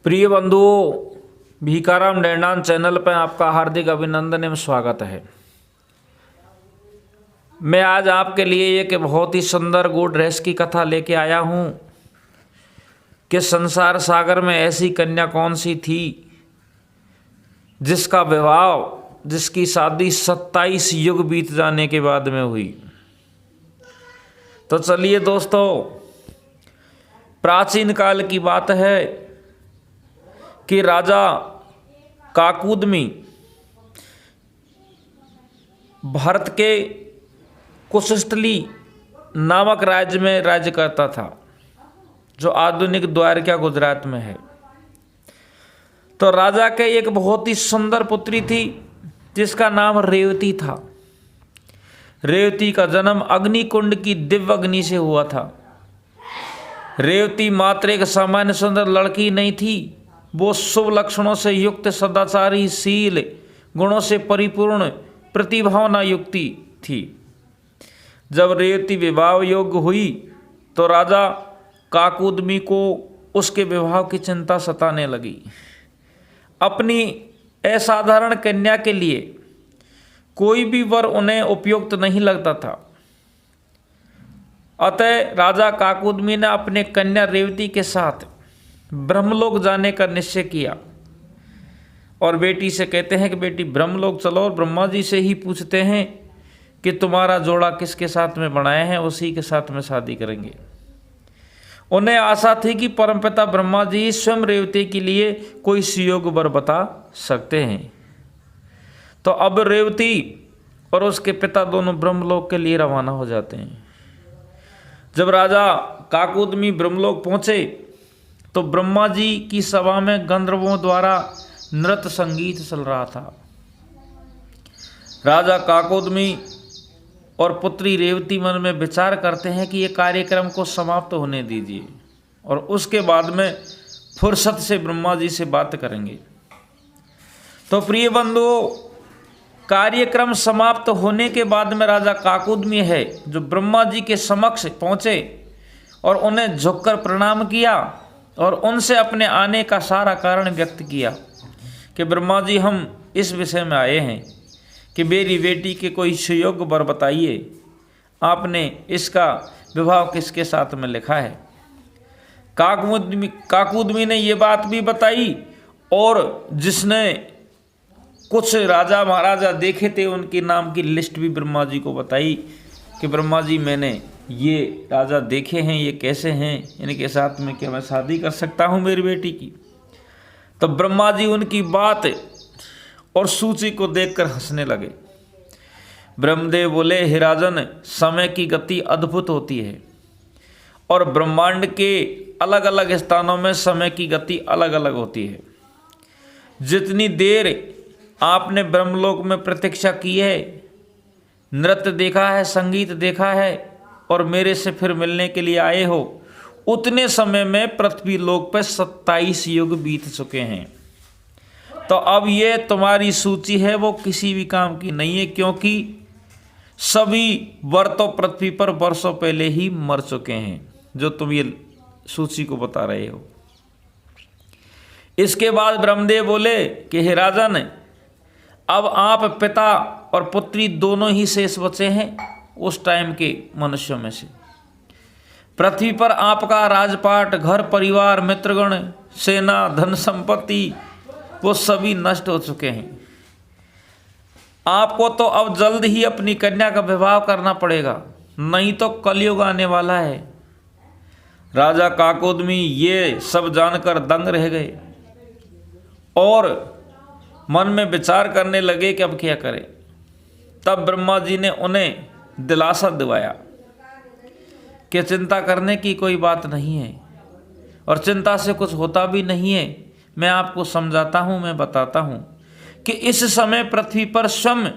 प्रिय बंधुओं, भीखाराम डैंडान चैनल पर आपका हार्दिक अभिनंदन एवं स्वागत है। मैं आज आपके लिए एक बहुत ही सुंदर गूढ़ रहस्य की कथा लेके आया हूँ कि संसार सागर में ऐसी कन्या कौन सी थी जिसका विवाह, जिसकी शादी 27 युग बीत जाने के बाद में हुई। तो चलिए दोस्तों, प्राचीन काल की बात है कि राजा काकुदमी भारत के कुशस्थली नामक राज्य में राज्य करता था, जो आधुनिक द्वारका गुजरात में है। तो राजा के एक बहुत ही सुंदर पुत्री थी जिसका नाम रेवती था। रेवती का जन्म अग्निकुंड की दिव्य अग्नि से हुआ था। रेवती मात्र एक सामान्य सुंदर लड़की नहीं थी, वो शुभ लक्षणों से युक्त, सदाचारी, शील गुणों से परिपूर्ण, प्रतिभावना युक्ति थी। जब रेवती विवाह योग्य हुई तो राजा काकुदमी को उसके विवाह की चिंता सताने लगी। अपनी असाधारण कन्या के लिए कोई भी वर उन्हें उपयुक्त नहीं लगता था। अतः राजा काकुदमी ने अपने कन्या रेवती के साथ ब्रह्मलोक जाने का निश्चय किया और बेटी से कहते हैं कि बेटी ब्रह्मलोक चलो और ब्रह्मा जी से ही पूछते हैं कि तुम्हारा जोड़ा किसके साथ में बनाया है, उसी के साथ में शादी करेंगे। उन्हें आशा थी कि परमपिता ब्रह्मा जी स्वयं रेवती के लिए कोई सुयोग्य वर बता सकते हैं। तो अब रेवती और उसके पिता दोनों ब्रह्मलोक के लिए रवाना हो जाते हैं। जब राजा काकुदमी ब्रह्मलोक पहुंचे तो ब्रह्मा जी की सभा में गंधर्वों द्वारा नृत्य संगीत चल रहा था। राजा काकुदमी और पुत्री रेवती मन में विचार करते हैं कि ये कार्यक्रम को समाप्त होने दीजिए और उसके बाद में फुर्सत से ब्रह्मा जी से बात करेंगे। तो प्रिय बंधुओं, कार्यक्रम समाप्त होने के बाद में राजा काकुदमी है जो ब्रह्मा जी के समक्ष पहुंचे और उन्हें झुककर प्रणाम किया और उनसे अपने आने का सारा कारण व्यक्त किया कि ब्रह्मा जी, हम इस विषय में आए हैं कि मेरी बेटी के कोई सुयोग्य वर बताइए। आपने इसका विवाह किसके साथ में लिखा है। काकुदमी ने ये बात भी बताई और जिसने कुछ राजा महाराजा देखे थे उनके नाम की लिस्ट भी ब्रह्मा जी को बताई कि ब्रह्मा जी, मैंने ये राजा देखे हैं, ये कैसे हैं, इनके साथ में क्या मैं शादी कर सकता हूँ मेरी बेटी की। तो ब्रह्मा जी उनकी बात और सूची को देखकर हंसने लगे। ब्रह्मदेव बोले, हे राजन, समय की गति अद्भुत होती है और ब्रह्मांड के अलग अलग स्थानों में समय की गति अलग अलग होती है। जितनी देर आपने ब्रह्मलोक में प्रतीक्षा की है, नृत्य देखा है, संगीत देखा है और मेरे से फिर मिलने के लिए आए हो, उतने समय में पृथ्वी लोक पर 27 युग बीत चुके हैं। तो अब ये तुम्हारी सूची है वो किसी भी काम की नहीं है, क्योंकि सभी वर तो पृथ्वी पर वर्षों पहले ही मर चुके हैं, जो तुम ये सूची को बता रहे हो। इसके बाद ब्रह्मदेव बोले कि हे राजन, अब आप पिता और पुत्री दोनों ही शेष बचे हैं उस टाइम के मनुष्यों में से। पृथ्वी पर आपका राजपाट, घर परिवार, मित्रगण, सेना, धन संपत्ति वो सभी नष्ट हो चुके हैं। आपको तो अब जल्द ही अपनी कन्या का विवाह करना पड़ेगा, नहीं तो कलयुग आने वाला है। राजा काकुदमी ये सब जानकर दंग रह गए और मन में विचार करने लगे कि अब क्या करें। तब ब्रह्मा जी ने उन्हें दिलासा दिलाया कि चिंता करने की कोई बात नहीं है और चिंता से कुछ होता भी नहीं है। मैं आपको समझाता हूँ, मैं बताता हूँ कि इस समय पृथ्वी पर स्वयं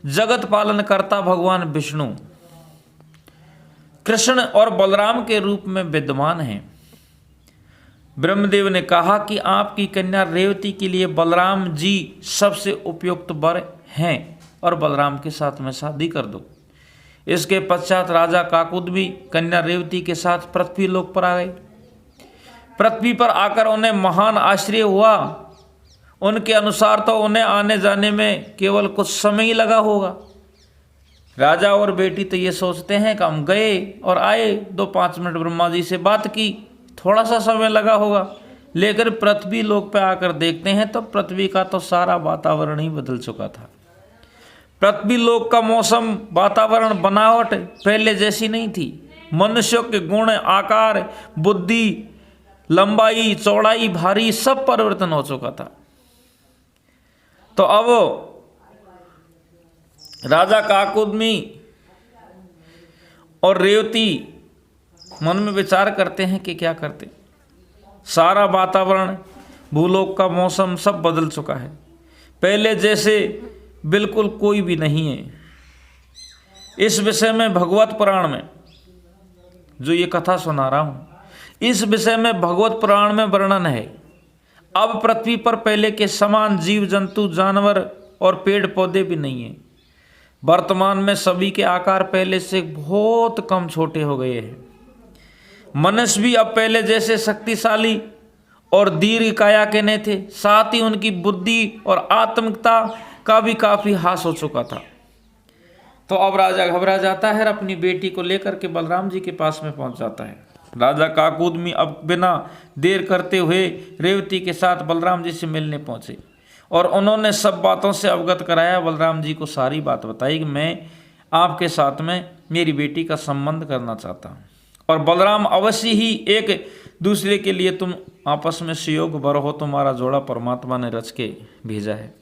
जगत पालन करता भगवान विष्णु कृष्ण और बलराम के रूप में विद्यमान हैं। ब्रह्मदेव ने कहा कि आपकी कन्या रेवती के लिए बलराम जी सबसे उपयुक्त वर हैं और बलराम के साथ में शादी कर दो। इसके पश्चात राजा काकुदमी कन्या रेवती के साथ पृथ्वी लोक पर आ गए। पृथ्वी पर आकर उन्हें महान आश्चर्य हुआ। उनके अनुसार तो उन्हें आने जाने में केवल कुछ समय ही लगा होगा। राजा और बेटी तो ये सोचते हैं कि हम गए और आए, 2-5 मिनट ब्रह्मा जी से बात की, थोड़ा सा समय लगा होगा। लेकिन पृथ्वी लोक पे आकर देखते हैं तो पृथ्वी का तो सारा वातावरण ही बदल चुका था। पृथ्वी लोक का मौसम, वातावरण, बनावट पहले जैसी नहीं थी। मनुष्यों के गुण, आकार, बुद्धि, लंबाई, चौड़ाई, भारी सब परिवर्तन हो चुका था। तो अब राजा काकुदमी और रेवती मन में विचार करते हैं कि क्या करते। सारा वातावरण, भूलोक का मौसम सब बदल चुका है, पहले जैसे बिल्कुल कोई भी नहीं है। इस विषय में भगवत पुराण में जो ये कथा सुना रहा हूँ, इस विषय में भगवत पुराण में वर्णन है। अब पृथ्वी पर पहले के समान जीव जंतु, जानवर और पेड़ पौधे भी नहीं है। वर्तमान में सभी के आकार पहले से बहुत कम छोटे हो गए हैं। मनुष्य भी अब पहले जैसे शक्तिशाली और दीर्घ काया के नहीं थे, साथ ही उनकी बुद्धि और आत्मिकता का भी काफी ह्रास हो चुका था। तो अब राजा घबरा जाता है, अपनी बेटी को लेकर के बलराम जी के पास में पहुंच जाता है। राजा काकुदमी अब बिना देर करते हुए रेवती के साथ बलराम जी से मिलने पहुंचे और उन्होंने सब बातों से अवगत कराया। बलराम जी को सारी बात बताई कि मैं आपके साथ में मेरी बेटी का संबंध करना चाहता हूँ और बलराम अवश्य ही एक दूसरे के लिए तुम आपस में सुयोग वर हो, तुम्हारा जोड़ा परमात्मा ने रच के भेजा है।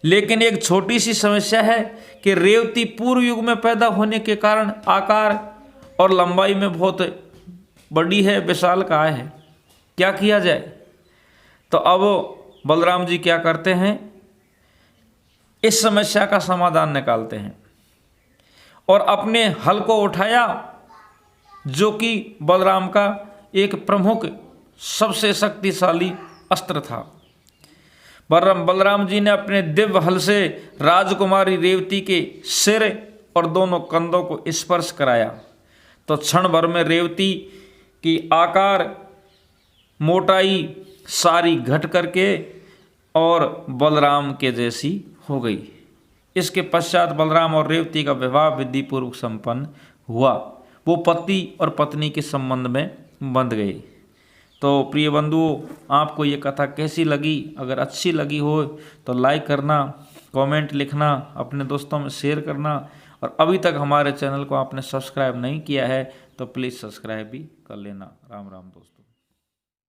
लेकिन एक छोटी सी समस्या है कि रेवती पूर्व युग में पैदा होने के कारण आकार और लंबाई में बहुत बड़ी है, विशालकाय है। क्या किया जाए? तो अब बलराम जी क्या करते हैं, इस समस्या का समाधान निकालते हैं और अपने हल को उठाया, जो कि बलराम का एक प्रमुख सबसे शक्तिशाली अस्त्र था। बलराम जी ने अपने दिव्य हल से राजकुमारी रेवती के सिर और दोनों कंधों को स्पर्श कराया तो क्षण भर में रेवती की आकार, मोटाई सारी घट करके और बलराम के जैसी हो गई। इसके पश्चात बलराम और रेवती का विवाह विधि पूर्वक संपन्न हुआ। वो पति और पत्नी के संबंध में बंध गए। तो प्रिय बंधुओं, आपको ये कथा कैसी लगी? अगर अच्छी लगी हो तो लाइक करना, कमेंट लिखना, अपने दोस्तों में शेयर करना और अभी तक हमारे चैनल को आपने सब्सक्राइब नहीं किया है तो प्लीज़ सब्सक्राइब भी कर लेना। राम राम दोस्तों।